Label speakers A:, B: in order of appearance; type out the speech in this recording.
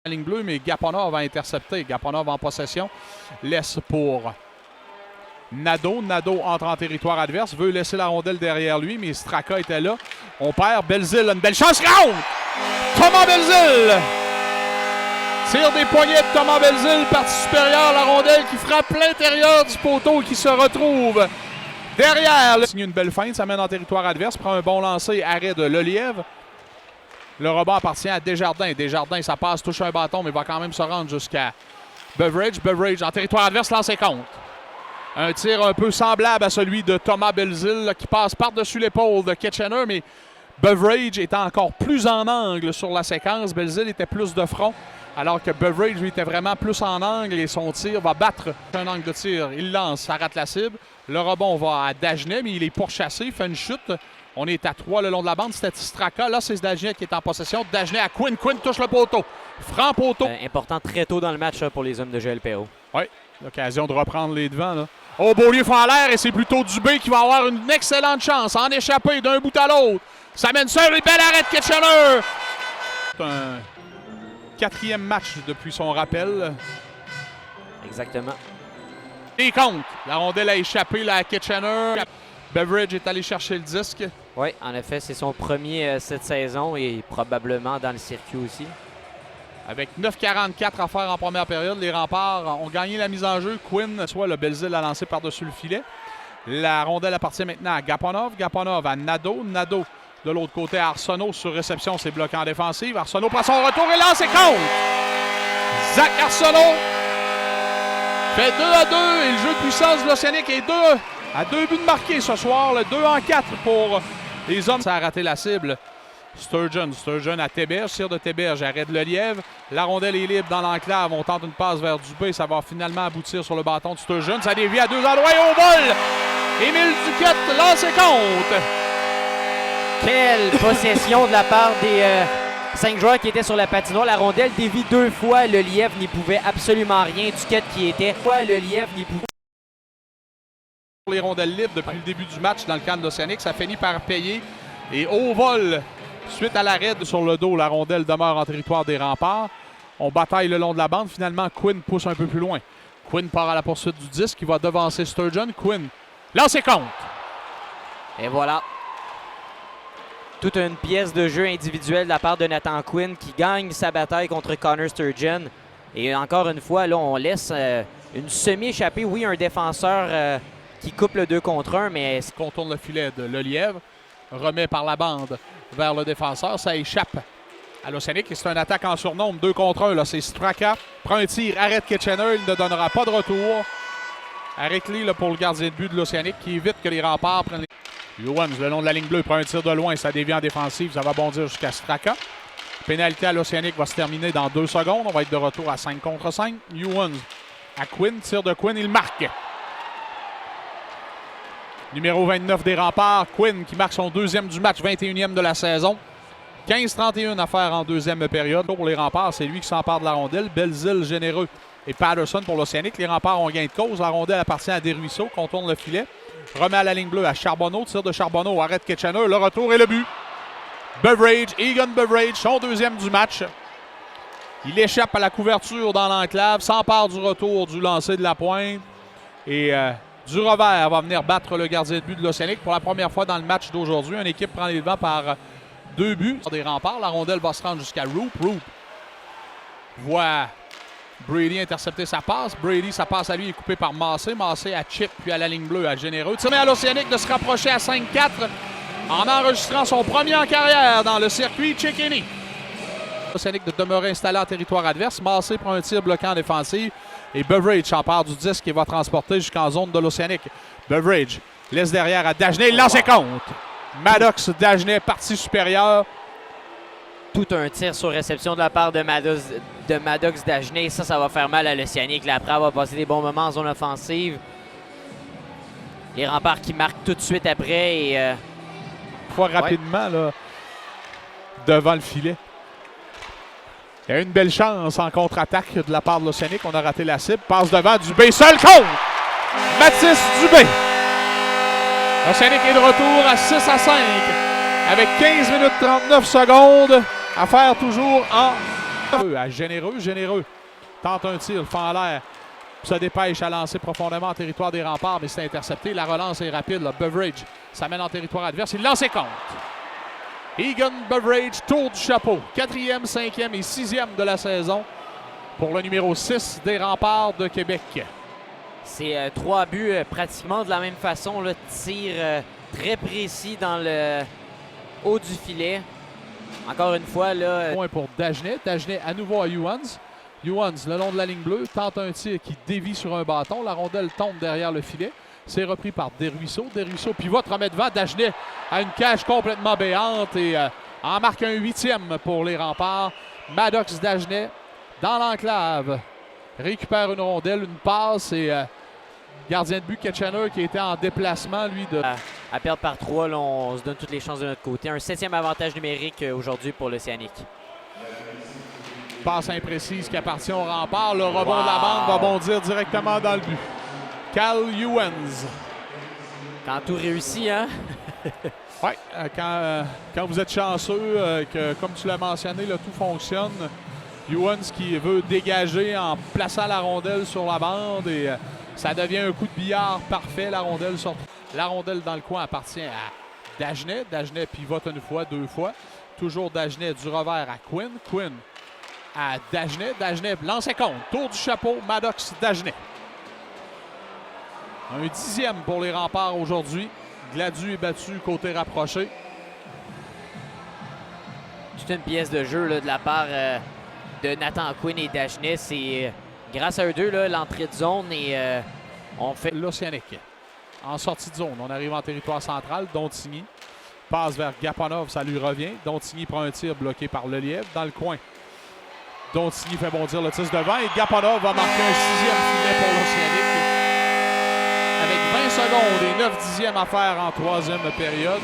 A: La ligne bleue, mais Gaponov va intercepter. Gaponov en possession. Laisse pour Nadeau. Nadeau entre en territoire adverse. Veut laisser la rondelle derrière lui, mais Straka était là. On perd. Belzile a une belle chance. Round! Thomas Belzile! Tire des poignets de Thomas Belzile. Partie supérieure. La rondelle qui frappe l'intérieur du poteau qui se retrouve derrière. Signe une belle feinte. Ça mène en territoire adverse. Prend un bon lancer. Arrêt de Lelièvre. Le rebond appartient à Desjardins. Desjardins, ça passe, touche un bâton, mais va quand même se rendre jusqu'à Beveridge. Beveridge en territoire adverse, lancé contre. Un tir un peu semblable à celui de Thomas Belzile là, qui passe par-dessus l'épaule de Kitchener, mais Beveridge était encore plus en angle sur la séquence. Belzile était plus de front, alors que Beveridge lui était vraiment plus en angle et son tir va battre un angle de tir. Il lance, ça rate la cible. Le rebond va à Dagenet, mais il est pourchassé, il fait une chute. On est à 3 le long de la bande. C'était Straka. Là, c'est Dagenet qui est en possession. Dagenet à Quinn. Quinn touche le poteau. Franc poteau.
B: Important très tôt dans le match pour les hommes de Joël Perreault.
A: Oui, l'occasion de reprendre les devants. Là. Oh, Beaulieu fait en l'air et c'est plutôt Dubé qui va avoir une excellente chance. En échapper d'un bout à l'autre. Ça mène sur une belle arrêt de Kitchener. C'est un 4e match depuis son rappel.
B: Exactement.
A: Et compte. La rondelle a échappé là, à Kitchener. Beveridge est allé chercher le disque.
B: Oui, en effet, c'est son premier cette saison et probablement dans le circuit aussi.
A: Avec 9,44 à faire en première période, les Remparts ont gagné la mise en jeu. Quinn, soit le Belzile a lancé par-dessus le filet. La rondelle appartient maintenant à Gaponov. Gaponov à Nadeau. Nadeau de l'autre côté à Arsenault sur réception, c'est bloqué en défensive. Arsenault prend son retour et lance et compte. Zach Arsenault fait 2-2 et le jeu de puissance de l'Océanique est 2 à 2 buts de marqués ce soir. Le 2-4 pour les hommes. Ça a raté la cible. Sturgeon à Théberge, tir de Théberge, arrête de Lelièvre. La rondelle est libre dans l'enclave. On tente une passe vers Dubé. Ça va finalement aboutir sur le bâton de Sturgeon. Ça dévie à 2 endroits et au vol. Émile Duquette lance et compte.
B: Quelle possession de la part des 5 joueurs qui étaient sur la patinoire. La rondelle dévie 2 fois. Lelièvre n'y pouvait absolument rien. Duquette qui était. Lelièvre n'y pouvait.
A: Les rondelles libres depuis le début du match dans le camp de l'Océanique, ça finit par payer. Et au vol, suite à l'arrêt sur le dos, la rondelle demeure en territoire des Remparts. On bataille le long de la bande. Finalement, Quinn pousse un peu plus loin. Quinn part à la poursuite du disque. Il va devancer Sturgeon. Quinn lance et compte.
B: Et voilà. Toute une pièce de jeu individuelle de la part de Nathan Quinn qui gagne sa bataille contre Connor Sturgeon. Et encore une fois, là, on laisse une semi-échappée. Oui, un défenseur qui coupe le 2 contre 1, mais...
A: Contourne le filet de Lelièvre. Remet par la bande vers le défenseur. Ça échappe à l'Océanique. Et c'est un attaque en surnombre. 2 contre 1. Là, c'est Straka. Prend un tir. Arrête Kitchener. Il ne donnera pas de retour. Arrête-les pour le gardien de but de l'Océanique qui évite que les Remparts prennent les... Youans, le long de la ligne bleue, prend un tir de loin. Ça dévie en défensive. Ça va bondir jusqu'à Straka. Pénalité à l'Océanique va se terminer dans 2 secondes. On va être de retour à 5 contre 5. Youans à Quinn. Tir de Quinn. Il marque. Numéro 29 des Remparts, Quinn qui marque son 2e du match, 21e de la saison. 15-31 à faire en 2e période. Pour les Remparts, c'est lui qui s'empare de la rondelle. Belzile, généreux et Patterson pour l'Océanique. Les Remparts ont gain de cause. La rondelle appartient à Desruisseaux, contourne le filet. Remet à la ligne bleue à Charbonneau. Tir de Charbonneau, arrête Kitchener. Le retour et le but. Beveridge, Egan Beveridge, son 2e du match. Il échappe à la couverture dans l'enclave, s'empare du retour du lancer de la pointe. Et... du revers va venir battre le gardien de but de l'Océanique pour la première fois dans le match d'aujourd'hui. Une équipe prend les devants par 2 buts. Des Remparts, la rondelle va se rendre jusqu'à Roop. Roop voit Brady intercepter sa passe. Brady, sa passe à lui est coupée par Massé. Massé à Chip, puis à la ligne bleue, à Généreux. Tiré à l'Océanique de se rapprocher à 5-4 en enregistrant son premier en carrière dans le circuit Chickeny. L'Océanique de demeurer installé en territoire adverse. Massé prend un tir bloquant en défensive. Et Beveridge s'empare du disque et va transporter jusqu'en zone de l'Océanique. Beveridge laisse derrière à Dagenet. Il lance et compte. Maddox, Dagenet, partie supérieure.
B: Tout un tir sur réception de la part de Maddox Dagenet. Ça va faire mal à l'Océanique. Après avoir passé des bons moments en zone offensive. Les Remparts qui marquent tout de suite après. Et
A: fois rapidement là, devant le filet. Il y a une belle chance en contre-attaque de la part de l'Océanique. On a raté la cible. Passe devant, Dubé. Seul contre Mathis Dubé. L'Océanique est de retour à 6-5 avec 15 minutes 39 secondes à faire toujours en À Généreux tente un tir, le fait en l'air, se dépêche à lancer profondément en territoire des remparts, mais c'est intercepté. La relance est rapide. Là. Beveridge s'amène en territoire adverse. Il lance et compte. Egan Beveridge, tour du chapeau. 4e, 5e et 6e de la saison pour le numéro 6 des remparts de Québec.
B: C'est 3 buts pratiquement de la même façon. Là, tir très précis dans le haut du filet. Encore une fois, là.
A: Point pour Dagenet. Dagenet à nouveau à Youans. Youans, le long de la ligne bleue, tente un tir qui dévie sur un bâton. La rondelle tombe derrière le filet. C'est repris par Desruisseaux. Desruisseaux pivote, remet devant. Dagenet a une cage complètement béante et en marque un 8e pour les remparts. Maddox Dagenet dans l'enclave. Récupère une rondelle, une passe et gardien de but Ketchener qui était en déplacement, lui, de...
B: À perdre par 3, là, on se donne toutes les chances de notre côté. Un 7e avantage numérique aujourd'hui pour l'Océanique.
A: Passe imprécise qui appartient au rempart. Le rebond de la bande va bondir directement dans le but. Cal Youans.
B: Quand tout réussit, hein?
A: Oui, quand vous êtes chanceux, que comme tu l'as mentionné, là, tout fonctionne. Youans qui veut dégager en plaçant la rondelle sur la bande et ça devient un coup de billard parfait. La rondelle dans le coin appartient à Dagenet. Dagenet pivote une fois, 2 fois. Toujours Dagenet du revers à Quinn. Quinn à Dagenet. Dagenet lance et compte. Tour du chapeau, Maddox Dagenet. Un 10e pour les remparts aujourd'hui. Gladu est battu côté rapproché.
B: C'est une pièce de jeu là, de la part de Nathan Quinn et Dagenet. C'est grâce à eux deux, l'entrée de zone et on fait...
A: L'Océanique en sortie de zone. On arrive en territoire central. Dontigny passe vers Gaponov, ça lui revient. Dontigny prend un tir bloqué par Lelièvre dans le coin. Dontigny fait bondir le tir devant et Gaponov va marquer un 6e filet pour l'Océanique. Avec 20 secondes et 9 dixièmes à faire en 3e période.